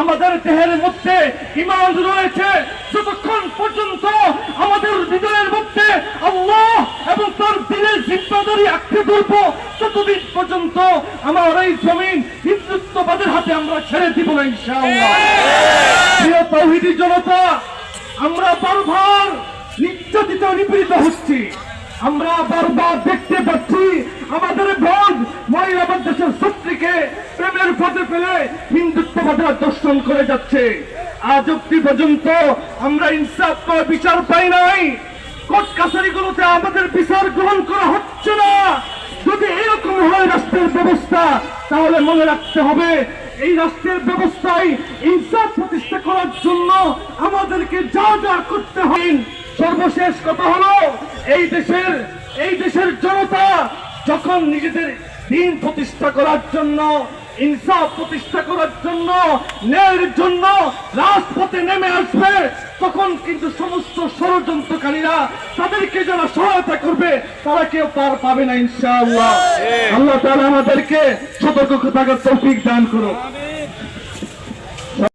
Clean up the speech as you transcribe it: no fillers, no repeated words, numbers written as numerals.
আমাদের দেহের মধ্যে ঈমান রয়েছে, যতক্ষণ পর্যন্ত আমাদের হৃদয়ের মধ্যে আল্লাহ এবং তার দিনের জিম্মাদারি আঁকড়ে ধরবো, ততদিন পর্যন্ত আমার এই জমিন হিন্দুত্ববাদের হাতে আমরা ছেড়ে দিব না ইনশাআল্লাহ। প্রিয় তাওহীদি জনতা, আমরা বারবার নির্যাতিত নিপীড়িত হচ্ছি। আমরা বারবার দেখতে পাচ্ছি আমাদের বোন মহিলা দেশের ছাত্রীকে প্রেমের ফাঁদে ফেলে হিন্দুত্ববাদীরা দর্শন করে যাচ্ছে। আজ অব্দি পর্যন্ত আমরা ইনসাফ পাওয়ার বিচার পাই নাই। কোর্ট কাছারিগুলোতে আমাদের বিচার গ্রহণ করা হচ্ছে না। যদি এরকম হয় রাষ্ট্রের ব্যবস্থা, তাহলে মনে রাখতে হবে এই রাষ্ট্রের ব্যবস্থায় ইনসাফ প্রতিষ্ঠা করার জন্য আমাদেরকে যা যা করতে হয়। সর্বশেষ কথা হলো, এই দেশের জনতা যখন নিজেদের দিন প্রতিষ্ঠা করার জন্য, ইনসাফ প্রতিষ্ঠা করার জন্য, ন্যায়ের জন্য রাজপথে নেমে আসবে, তখন কিন্তু সমস্ত ষড়যন্ত্রকারীরা তাদেরকে যারা সহায়তা করবে তারা কেউ পার পাবে না ইনশাআল্লাহ। আল্লাহ তাআলা আমাদেরকে সতর্ক থাকার তৌফিক দান করুন।